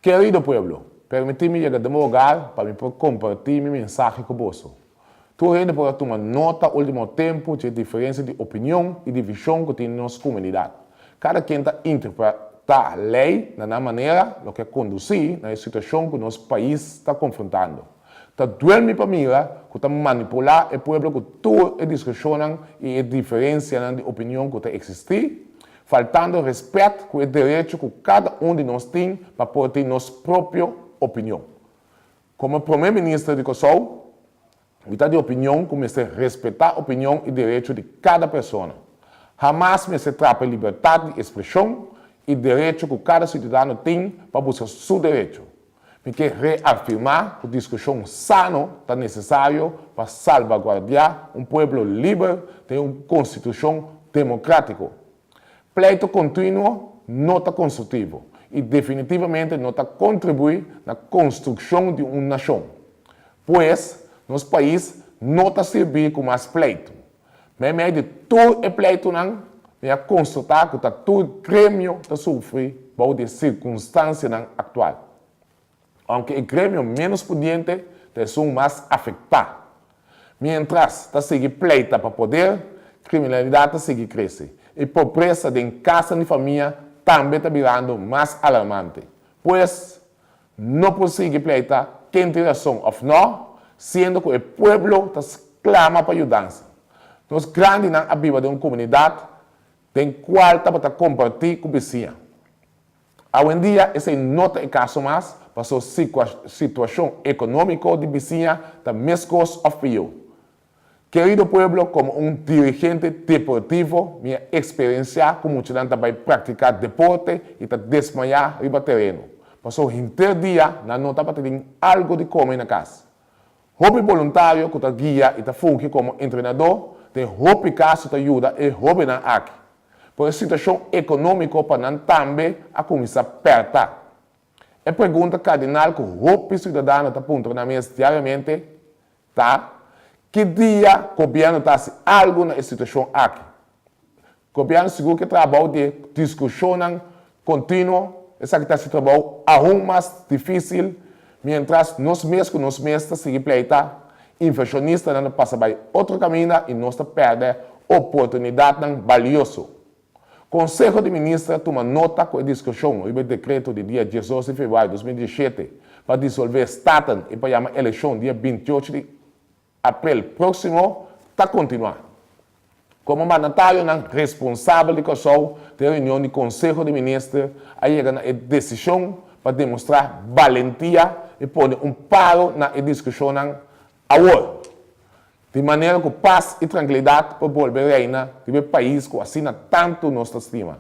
Querido pueblo, permitime llegar de mi hogar para compartir mi mensaje con vos. Tu gente pode tomar nota ao último tempo de diferença de opinião e de visão que tem na nossa comunidade. Cada quem está interpretar a lei da maneira que é conduzir na situação que o nosso país está confrontando. Está doendo para mim que está manipular o povo que tudo discussionam e diferenciam de opinião que está existir, faltando respeito com o direito que cada de nós tem para poder ter nossa própria opinião. Como primeiro-ministro de Kosovo, eu tenho de opinião que me respeitar a opinião e direito de cada pessoa. Jamais me se trata de liberdade de expressão e direito que cada cidadão tem para buscar seu direito. Me quer reafirmar que a discussão sana está necessária para salvaguardar povo livre de uma constituição democrática. Pleito contínuo não está construtivo e definitivamente não está contribuindo na construção de uma nação. Pois, nosso país não está servindo como mais pleito. Mas meio de todo o pleito, eu constatar que todo o grêmio está sofrendo por de circunstâncias atuais. Aunque o grêmio menos pudiente é o mais afetado. Mientras está seguindo pleita para poder, criminalidade está seguindo crescer. E pobreza em casa e família também está virando mais alarmante. Pois, não pode seguir pleita quem tem razão ou não, sendo que o povo clama para ajudança. Nós grandes na vida de uma comunidade tem qual para compartilhar com o vizinho. Hoje em dia, esse não é o caso mais, para a situação econômica de vizinha está mesmo ou pior. Querido povo, como um dirigente deportivo, minha experiência como estudante vai praticar deporte e está desmaiar no terreno. Passou interdia na nota para ter algo de comer na casa. Hobby voluntário que está guia e está funcionando como treinador, tem hobby caso que ajuda e hobby na aqui. Por a situação econômica para não também a começar a apertar. A pergunta cardinal que o hobby cidadão está pondo na mesa diariamente tá? Que dia o governo está fazendo algo na situação aqui? O governo seguro que trabalha de discussão contínua, essa que está se trabalhando ainda mais difícil, mientras nós mesmos seguimos pleita, inflacionista não passa para outro caminho e nós perdemos oportunidade valiosa. O Conselho de Ministros toma nota com a discussão sobre o decreto de dia 18 de fevereiro de 2017 para dissolver o Estado e para chamar a eleição dia 28 de abril próximo, está continuando. Como mandatário responsável de Kosovo, da reunião do Conselho de Ministros, a chegar a decisão para demonstrar valentia e pôr paro na discussão agora. De maneira que paz e tranquilidade para volver a reinar no país que assina tanto nossa estima.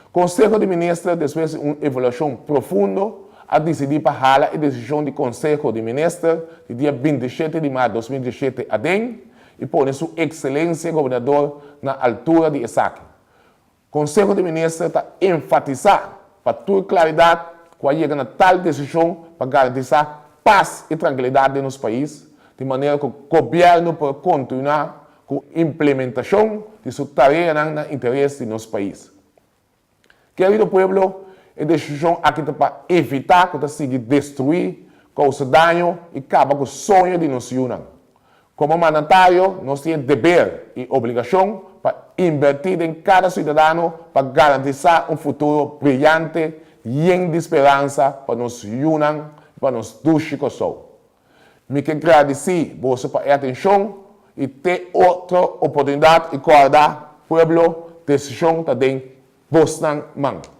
O Conselho de Ministros, depois de uma avaliação profunda, a decidir para a decisão do Conselho de Ministros do dia 27 de maio de 2017 e pôr sua excelência governador na altura de Isaac. O Conselho de Ministros está enfatizando para toda claridade que chega a tal decisão para garantir paz e tranquilidade no nosso país, de maneira que o governo pode continuar com a implementação de sua tarefa no interesse do nosso país. Querido povo, a decisão aqui é para evitar que se destruir, causa dano e acaba com o sonho de nos unir. Como mandatário, nós temos dever e obrigação para invertir em cada cidadão para garantir futuro brilhante e de esperança para nos unir, para nos duchar Kosovo. Me quero agradecer você por a atenção e ter outra oportunidade de guardar o povo decisão também, você não manda.